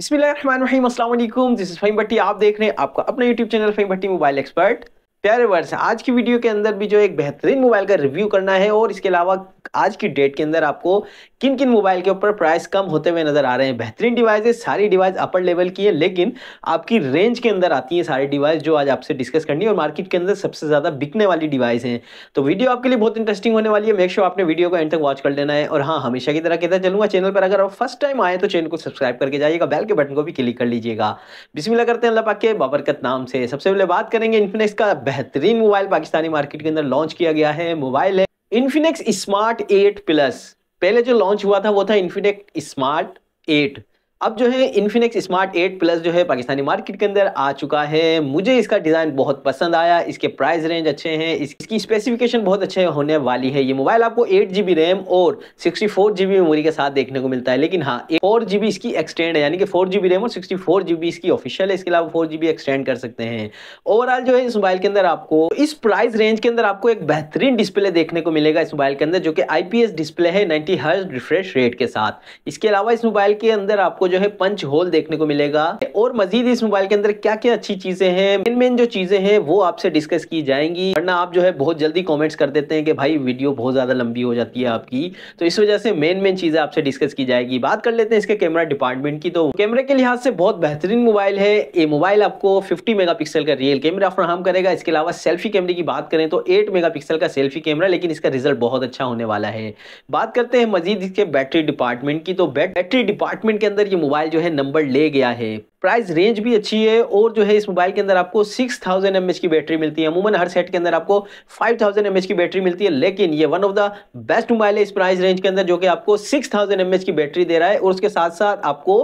बिस्मिल्लाहिर्रहमानिर्रहीम, अस्सलाम वालेकुम। दिस इज फ़हीम भट्टी। आप देख रहे हैं आपका अपना यूट्यूब चैनल फ़हीम भट्टी मोबाइल एक्सपर्ट। प्यारे वर्स, आज की वीडियो के अंदर भी जो एक बेहतरीन मोबाइल का रिव्यू करना है और इसके अलावा आज की डेट के अंदर आपको किन किन मोबाइल के ऊपर प्राइस कम होते हुए नजर आ रहे हैं। बेहतरीन डिवाइस है, सारी डिवाइस अपर लेवल की है, लेकिन आपकी रेंज के अंदर आती है सारी डिवाइस जो आज आपसे डिस्कस करनी है और मार्केट के अंदर सबसे ज्यादा बिकने वाली डिवाइस है। तो वीडियो आपके लिए बहुत इंटरेस्टिंग होने वाली है। मेक श्योर आपने वीडियो को एंड तक वॉच कर लेना है। और हाँ, हमेशा की तरह कहता चलूंगा, चैनल पर अगर आप फर्स्ट टाइम आए तो चैनल को सब्सक्राइब करके जाइएगा, बेल के बटन को भी क्लिक कर लीजिएगा। बिस्मिल्लाह करते हैं अल्लाह पाक के बाबरकत नाम से। सबसे पहले बात करेंगे इन्फिनिक्स का बेहतरीन मोबाइल पाकिस्तानी मार्केट के अंदर लॉन्च किया गया है। मोबाइल है इन्फिनिक्स स्मार्ट 8 प्लस। पहले जो लॉन्च हुआ था वो था इन्फिनिक्स स्मार्ट 8। अब जो है इन्फिनिक्स स्मार्ट 8 प्लस जो है पाकिस्तानी मार्केट के अंदर आ चुका है। मुझे इसका डिज़ाइन बहुत पसंद आया, इसके प्राइस रेंज अच्छे हैं, इसकी स्पेसिफिकेशन बहुत अच्छे होने वाली है। ये मोबाइल आपको 8GB रैम और 64GB मेमोरी के साथ देखने को मिलता है, लेकिन हाँ 4GB इसकी एक्सटेंड है, यानी कि 4GB रैम और 64GB इसकी ऑफिशियल है। इसके अलावा 4GB एक्सटेंड कर सकते हैं। ओवरऑल जो है इस मोबाइल के अंदर आपको इस प्राइस रेंज के अंदर आपको एक बेहतरीन डिस्प्ले देखने को मिलेगा इस मोबाइल के अंदर, जो कि IPS डिस्प्ले है 90 हर्ट्ज रिफ्रेश रेट के साथ। इसके अलावा इस मोबाइल के अंदर आपको जो है पंच होल देखने को मिलेगा। और मजीद इस मोबाइल के अंदर क्या क्या अच्छी चीजें हैं, मेन जो चीजें हैं वो आपसे डिस्कस की जाएंगी, वरना आप जो है बहुत जल्दी कमेंट्स कर देते हैं कि भाई वीडियो बहुत ज्यादा लंबी हो जाती है आपकी। तो इस वजह से मेन चीजें आपसे डिस्कस की जाएगी। बात कर लेते हैं इसके कैमरा डिपार्टमेंट की। तो कैमरे के लिहाज से बहुत बेहतरीन मोबाइल है। ये मोबाइल आपको 50 मेगापिक्सल का रियल कैमरा फराहम करेगा। इसके अलावा सेल्फी कैमरे की बात करें तो 8 मेगापिक्सल का सेल्फी कैमरा, लेकिन इसका रिजल्ट बहुत अच्छा होने वाला है। बात करते हैं मजीद इसके बैटरी डिपार्टमेंट की। तो बैटरी डिपार्टमेंट के अंदर ये मोबाइल जो है नंबर ले गया है। प्राइस रेंज भी अच्छी है और जो है इस मोबाइल के अंदर आपको 6000 mAh की बैटरी मिलती है। अमूमन हर सेट के अंदर आपको 5000 mAh की बैटरी मिलती है, लेकिन ये one of the best mobile है इस प्राइस रेंज के अंदर, जो कि आपको 6000 mAh की बैटरी दे रहा है और उसके साथ साथ आपको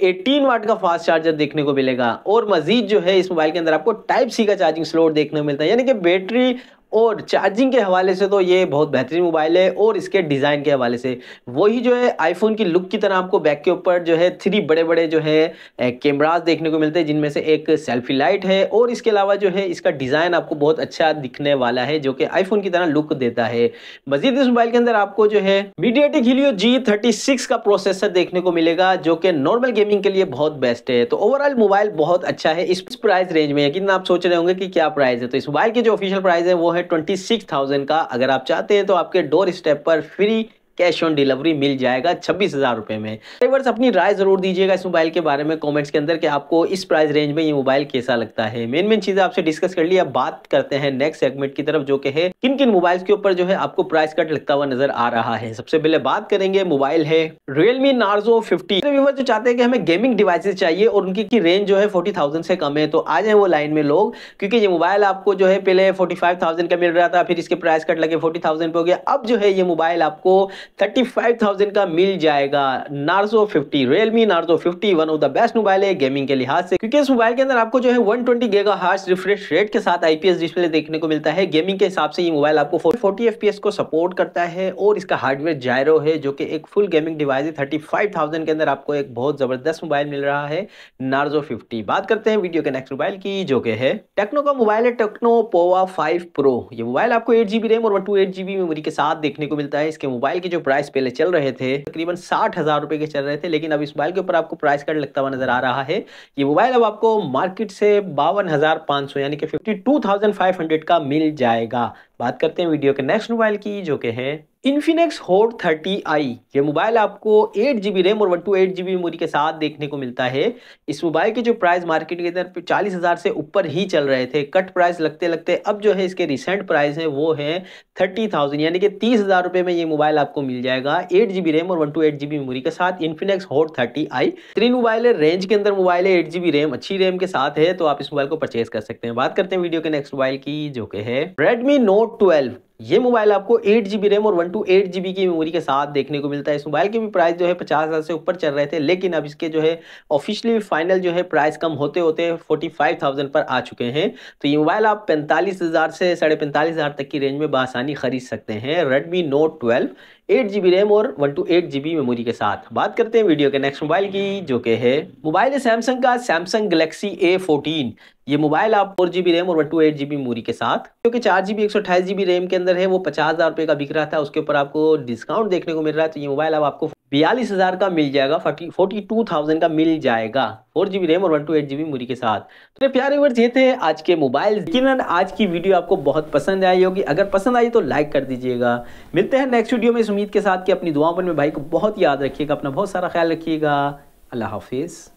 18 वाट का फास्ट चार्जर देखने को मिलेगा। और मजीद जो है इस मोबाइल के अंदर आपको टाइप सी का चार्जिंग स्लॉट देखने को मिलता है, यानी कि बैटरी और चार्जिंग के हवाले से तो ये बहुत बेहतरीन मोबाइल है। और इसके डिज़ाइन के हवाले से वही जो है आईफोन की लुक की तरह आपको बैक के ऊपर जो है 3 बड़े बड़े जो है कैमरास देखने को मिलते हैं, जिनमें से एक सेल्फी लाइट है। और इसके अलावा जो है इसका डिज़ाइन आपको बहुत अच्छा दिखने वाला है, जो कि आईफोन की तरह लुक देता है। मजीद इस मोबाइल के अंदर आपको जो है मीडियाटेक हीलियो G36 का प्रोसेसर देखने को मिलेगा, जो कि नॉर्मल गेमिंग के लिए बहुत बेस्ट है। तो ओवरऑल मोबाइल बहुत अच्छा है इस प्राइस रेंज में। यकीन आप सोच रहे होंगे कि क्या प्राइस है, तो इस मोबाइल की जो ऑफिशियल प्राइस है वो है 26,000 का। अगर आप चाहते हैं तो आपके डोर स्टेप पर फ्री कैश ऑन डिलीवरी मिल जाएगा 26,000 रुपए में। ड्राइवर्स अपनी राय जरूर दीजिएगा इस मोबाइल के बारे में कमेंट्स के अंदर कि आपको इस प्राइस रेंज में ये मोबाइल कैसा लगता है। मेन चीजें आपसे डिस्कस कर ली। अब बात करते हैं नेक्स्ट सेगमेंट की तरफ, जो कि है किन किन मोबाइल्स के ऊपर जो है आपको प्राइस कट लगता हुआ नजर आ रहा है। सबसे पहले बात करेंगे मोबाइल है Realme Narzo 50। व्यूअर्स जो चाहते हैं कि हमें गेमिंग डिवाइसेस चाहिए और उनकी रेंज जो है 40,000 से कम है, तो आ जाए वो लाइन में लोग, क्योंकि ये मोबाइल आपको जो है पहले 45,000 का मिल रहा था, फिर इसके प्राइस कट लगे 40,000 पे हो गया। अब जो है ये मोबाइल आपको 35,000 का मिल जाएगा। Narzo 50, Realme Narzo 50 one of the best mobile है गेमिंग के लिहाज से, क्योंकि इस मोबाइल के अंदर आपको जो है 120 GHz रिफ्रेश रेट के साथ IPS डिस्प्ले देखने को मिलता है। गेमिंग के हिसाब से ये मोबाइल आपको 40 FPS को सपोर्ट करता है और इसका हार्डवेयर जायरो है, जो कि एक फुल गेमिंग डिवाइस है। 35,000 के अंदर आपको एक बहुत जबरदस्त मोबाइल मिल रहा है Narzo 50। बात करते हैं वीडियो के नेक्स्ट मोबाइल की, जो कि है टेक्नो का मोबाइल है टेक्नो पोवा 5 प्रो। ये मोबाइल आपको 8GB रैम और 128GB मेमोरी के साथ देखने को मिलता है। इसके मोबाइल की जो प्राइस पहले चल रहे थे तकरीबन 60,000 रुपए के चल रहे थे, लेकिन अब इस मोबाइल के ऊपर आपको प्राइस कट लगता हुआ नजर आ रहा है। ये मोबाइल अब आपको मार्केट से 52,500 यानी कि 52,500 का मिल जाएगा। बात करते हैं वीडियो के नेक्स्ट मोबाइल की, जो कि है Infinix Hot 30i। ये मोबाइल आपको 8GB रैम और 128GB मेमोरी के साथ देखने को मिलता है। इस मोबाइल की जो प्राइस मार्केट के अंदर 40,000 से ऊपर ही चल रहे थे, कट प्राइस लगते लगते अब जो है इसके रिसेंट प्राइस है वो है 30,000 यानी कि 30,000 रुपए में ये मोबाइल आपको मिल जाएगा 8GB रैम और 128GB मेमोरी के साथ Infinix Hot 30i। तीन मोबाइल है, रेंज के अंदर मोबाइल है, 8GB रैम अच्छी रैम के साथ है, तो आप इस मोबाइल को परचेज कर सकते हैं। बात करते हैं वीडियो के नेक्स्ट मोबाइल की, जो कि है Redmi Note 12। ये मोबाइल आपको 8GB रैम और 128GB की मेमोरी के साथ देखने को मिलता है। इस मोबाइल के भी प्राइस जो है 50,000 से ऊपर चल रहे थे, लेकिन अब इसके जो है ऑफिशियली फाइनल जो है प्राइस कम होते होते 45,000 पर आ चुके हैं। तो ये मोबाइल आप 45,000 से 45,500 तक की रेंज में बआसानी खरीद सकते हैं। Redmi Note 12 8GB रैम और 128GB मेमोरी के साथ। बात करते हैं वीडियो के नेक्स्ट मोबाइल की, जो कि है मोबाइल है सैमसंग का Samsung Galaxy A14। ये मोबाइल आप 4GB रैम और 128GB मेमोरी के साथ, जो कि 4GB 128GB रैम के अंदर है, वो 50,000 रुपये का बिक रहा था, उसके ऊपर आपको डिस्काउंट देखने को मिल रहा है। तो ये मोबाइल अब आपको 42,000 का मिल जाएगा, 42,000 का मिल जाएगा, 4 GB रैम और 128 GB मेमोरी के साथ। तो प्यारे व्यूअर्स, ये थे आज के मोबाइल। लेकिन आज की वीडियो आपको बहुत पसंद आई होगी, अगर पसंद आई तो लाइक कर दीजिएगा। मिलते हैं नेक्स्ट वीडियो में इस उम्मीद के साथ कि अपनी दुआओं पर मेरे भाई को बहुत याद रखिएगा, अपना बहुत सारा ख्याल रखिएगा। अल्लाह हाफिज़।